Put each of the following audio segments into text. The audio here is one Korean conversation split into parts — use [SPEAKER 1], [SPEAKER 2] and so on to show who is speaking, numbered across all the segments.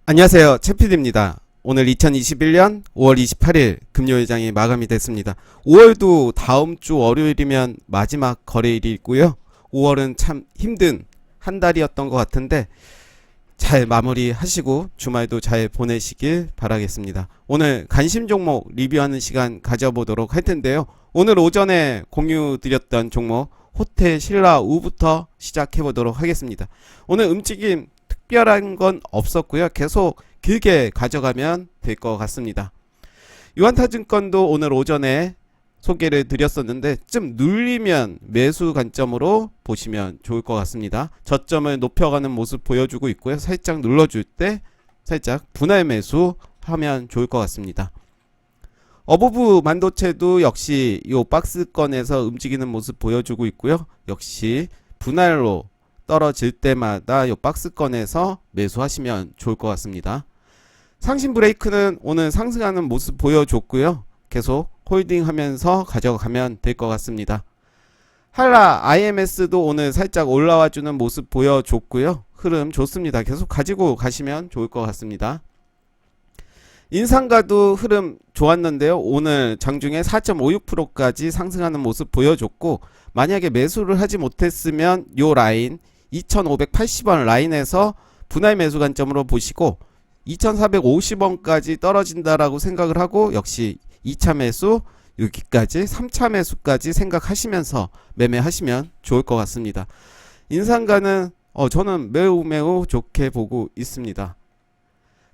[SPEAKER 1] 안녕하세요. 채피디입니다. 오늘 2021년 5월 28일 금요일장이 마감이 됐습니다. 5월도 다음 주 월요일이면 마지막 거래일이고요. 5월은 참 힘든 한 달이었던 것 같은데 잘 마무리하시고 주말도 잘 보내시길 바라겠습니다. 오늘 관심 종목 리뷰하는 시간 가져보도록 할 텐데요. 오늘 오전에 공유 드렸던 종목 호텔 신라우부터 시작해 보도록 하겠습니다. 오늘 움직임 특별한 건 없었고요. 계속 길게 가져가면 될 것 같습니다. 유한타증권도 오늘 오전에 소개를 드렸었는데 좀 눌리면 매수 관점으로 보시면 좋을 것 같습니다. 저점을 높여가는 모습 보여주고 있고요. 살짝 눌러줄 때 살짝 분할 매수 하면 좋을 것 같습니다. 어부부 반도체도 역시 이 박스권에서 움직이는 모습 보여주고 있고요. 역시 분할로 떨어질 때마다 이 박스권에서 매수하시면 좋을 것 같습니다. 상신 브레이크는 오늘 상승하는 모습 보여줬고요. 계속 홀딩 하면서 가져가면 될 것 같습니다. 한라 IMS도 오늘 살짝 올라와주는 모습 보여줬고요. 흐름 좋습니다. 계속 가지고 가시면 좋을 것 같습니다. 인상가도 흐름 좋았는데요. 오늘 장중에 4.56%까지 상승하는 모습 보여줬고, 만약에 매수를 하지 못했으면 요 라인 2580원 라인에서 분할 매수 관점으로 보시고 2450원까지 떨어진다라고 생각을 하고 역시 2차 매수 여기까지 3차 매수까지 생각하시면서 매매하시면 좋을 것 같습니다. 인상가는 저는 매우 좋게 보고 있습니다.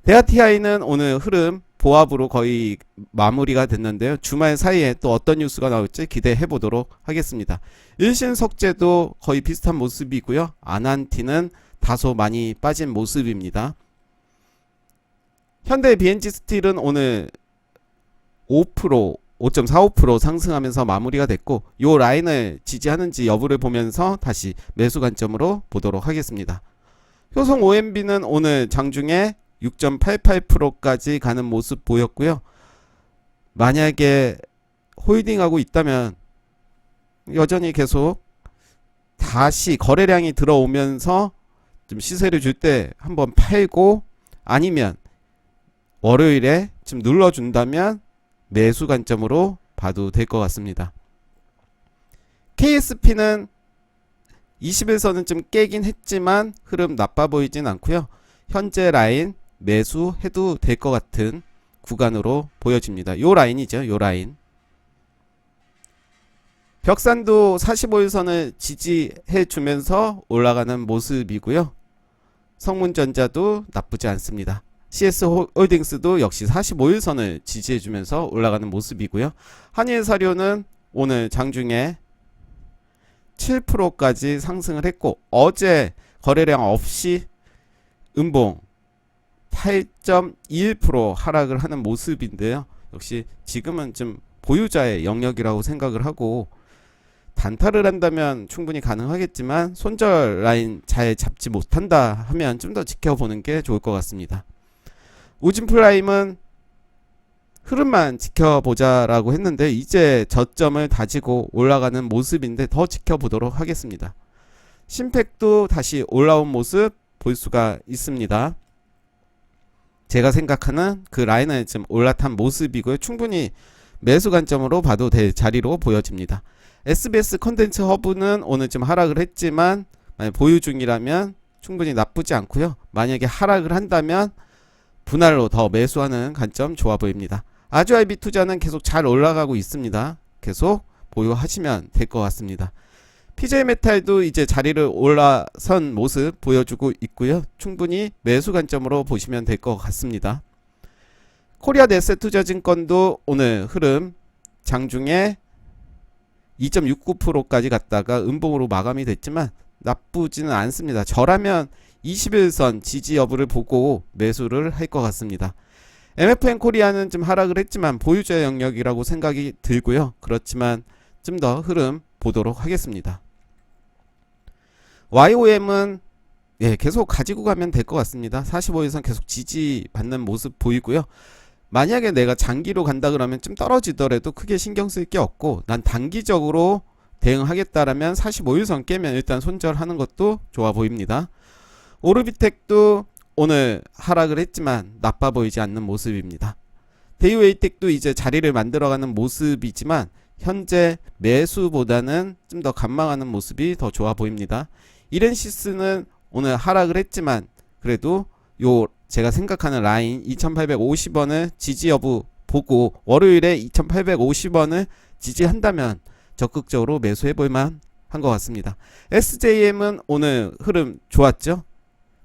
[SPEAKER 1] 대하TI는 오늘 흐름 보합으로 거의 마무리가 됐는데요. 주말 사이에 또 어떤 뉴스가 나올지 기대해 보도록 하겠습니다. 일신석재도 거의 비슷한 모습이고요. 아난티는 다소 많이 빠진 모습입니다. 현대 BNG스틸은 오늘 5%, 5.45% 상승하면서 마무리가 됐고 이 라인을 지지하는지 여부를 보면서 다시 매수 관점으로 보도록 하겠습니다. 효성 OMB는 오늘 장중에 6.88%까지 가는 모습 보였고요. 만약에 홀딩하고 있다면 여전히 계속 다시 거래량이 들어오면서 좀 시세를 줄 때 한번 팔고 아니면 월요일에 좀 눌러준다면 매수 관점으로 봐도 될 것 같습니다. KSP는 20일선은 좀 깨긴 했지만 흐름 나빠 보이진 않고요. 현재 라인 매수해도 될 것 같은 구간으로 보여집니다. 요 라인이죠. 요 라인. 벽산도 45일선을 지지해 주면서 올라가는 모습이고요. 성문전자도 나쁘지 않습니다. CS홀딩스도 역시 45일선을 지지해 주면서 올라가는 모습이고요. 한일사료는 오늘 장중에 7%까지 상승을 했고 어제 거래량 없이 음봉 8.21% 하락을 하는 모습인데요. 역시 지금은 좀 보유자의 영역이라고 생각을 하고 단타를 한다면 충분히 가능하겠지만 손절 라인 잘 잡지 못한다 하면 좀 더 지켜보는 게 좋을 것 같습니다. 우진프라임은 흐름만 지켜보자라고 했는데 이제 저점을 다지고 올라가는 모습인데 더 지켜보도록 하겠습니다. 심팩도 다시 올라온 모습 볼 수가 있습니다. 제가 생각하는 그 라인을 좀 올라탄 모습이고요. 충분히 매수 관점으로 봐도 될 자리로 보여집니다. SBS 컨텐츠 허브는 오늘 좀 하락을 했지만 만약 보유 중이라면 충분히 나쁘지 않고요. 만약에 하락을 한다면 분할로 더 매수하는 관점 좋아 보입니다. 아주아이비 투자는 계속 잘 올라가고 있습니다. 계속 보유하시면 될 것 같습니다. PJ메탈도 이제 자리를 올라선 모습 보여주고 있고요. 충분히 매수 관점으로 보시면 될 것 같습니다. 코리아네셋투자증권도 오늘 흐름 장중에 2.69%까지 갔다가 음봉으로 마감이 됐지만 나쁘지는 않습니다. 저라면 21선 지지 여부를 보고 매수를 할 것 같습니다. MFN 코리아는 좀 하락을 했지만 보유자 영역이라고 생각이 들고요. 그렇지만 좀 더 흐름 보도록 하겠습니다. YOM은 계속 가지고 가면 될 것 같습니다. 45일선 계속 지지받는 모습 보이고요. 만약에 내가 장기로 간다 그러면 좀 떨어지더라도 크게 신경 쓸 게 없고 난 단기적으로 대응하겠다라면 45일선 깨면 일단 손절하는 것도 좋아 보입니다. 오르비텍도 오늘 하락을 했지만 나빠 보이지 않는 모습입니다. 데이웨이텍도 이제 자리를 만들어가는 모습이지만 현재 매수보다는 좀 더 관망하는 모습이 더 좋아 보입니다. 이렌시스는 오늘 하락을 했지만 그래도 요 제가 생각하는 라인 2850원을 지지 여부 보고 월요일에 2850원을 지지한다면 적극적으로 매수해 볼만 한 것 같습니다. SJM은 오늘 흐름 좋았죠.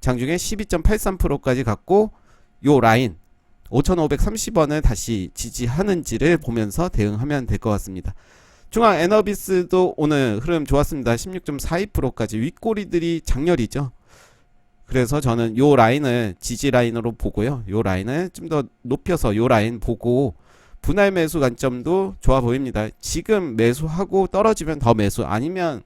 [SPEAKER 1] 장중에 12.83%까지 갔고 요 라인 5530원을 다시 지지하는지를 보면서 대응하면 될 것 같습니다. 중앙 에너비스도 오늘 흐름 좋았습니다. 16.42%까지 윗꼬리들이 장렬이죠. 그래서 저는 요 라인을 지지 라인으로 보고요. 요 라인을 좀 더 높여서 요 라인 보고 분할 매수 관점도 좋아 보입니다. 지금 매수하고 떨어지면 더 매수, 아니면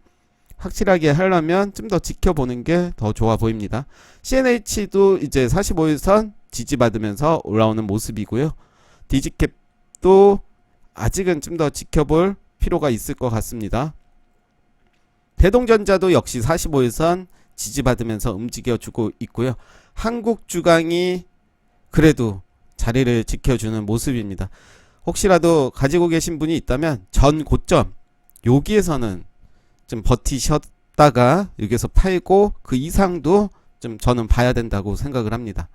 [SPEAKER 1] 확실하게 하려면 좀 더 지켜보는 게 더 좋아 보입니다. CNH도 이제 45일선 지지받으면서 올라오는 모습이고요. 디지캡도 아직은 좀 더 지켜볼 필요가 있을 것 같습니다. 대동전자도 역시 45일선 지지받으면서 움직여주고 있고요. 한국주강이 그래도 자리를 지켜주는 모습입니다. 혹시라도 가지고 계신 분이 있다면 전 고점 여기에서는 좀 버티셨다가 여기서 팔고 그 이상도 좀 저는 봐야 된다고 생각을 합니다.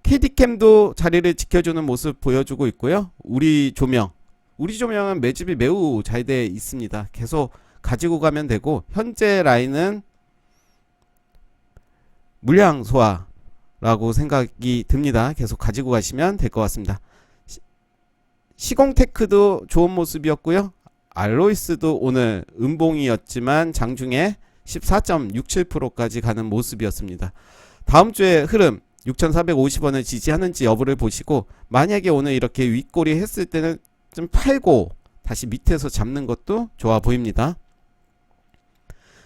[SPEAKER 1] KD캠도 자리를 지켜주는 모습 보여주고 있고요. 우리 조명은 매집이 매우 잘 돼 있습니다. 계속 가지고 가면 되고 현재 라인은 물량 소화라고 생각이 듭니다. 계속 가지고 가시면 될 것 같습니다. 시공테크도 좋은 모습이었고요. 알로이스도 오늘 음봉이었지만 장중에 14.67%까지 가는 모습이었습니다. 다음 주에 흐름 6,450원을 지지하는지 여부를 보시고 만약에 오늘 이렇게 윗꼬리 했을 때는 좀 팔고 다시 밑에서 잡는 것도 좋아 보입니다.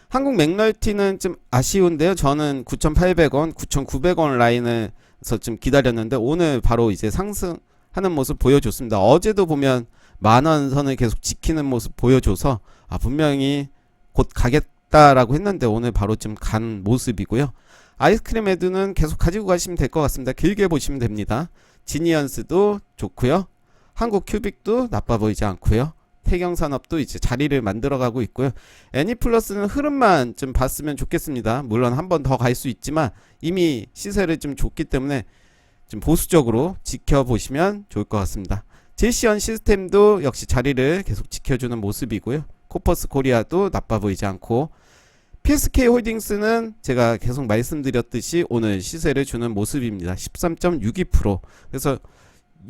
[SPEAKER 1] 한국 맥널티는 좀 아쉬운데요. 저는 9,800원, 9,900원 라인에서 좀 기다렸는데 오늘 바로 이제 상승하는 모습 보여줬습니다. 어제도 보면 만원 선을 계속 지키는 모습 보여줘서 분명히 곧 가겠다라고 했는데 오늘 바로 좀 간 모습이고요. 아이스크림 헤드는 계속 가지고 가시면 될 것 같습니다. 길게 보시면 됩니다. 지니언스도 좋고요. 한국 큐빅도 나빠 보이지 않고요. 태경산업도 이제 자리를 만들어가고 있고요. 애니플러스는 흐름만 좀 봤으면 좋겠습니다. 물론 한 번 더 갈 수 있지만 이미 시세를 좀 줬기 때문에 좀 보수적으로 지켜보시면 좋을 것 같습니다. 제시언 시스템도 역시 자리를 계속 지켜주는 모습이고요. 코퍼스 코리아도 나빠 보이지 않고 PSK 홀딩스는 제가 계속 말씀드렸듯이 오늘 시세를 주는 모습입니다. 13.62%. 그래서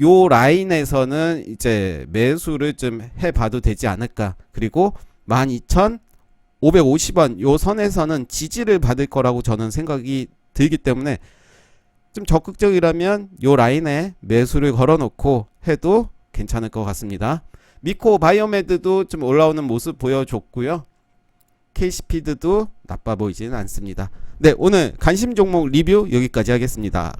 [SPEAKER 1] 요 라인에서는 이제 매수를 좀 해봐도 되지 않을까. 그리고 12,550원 요 선에서는 지지를 받을 거라고 저는 생각이 들기 때문에 좀 적극적이라면 요 라인에 매수를 걸어놓고 해도 괜찮을 것 같습니다. 미코 바이오메드도 좀 올라오는 모습 보여줬고요. K스피드도 나빠 보이지는 않습니다. 네, 오늘 관심 종목 리뷰 여기까지 하겠습니다.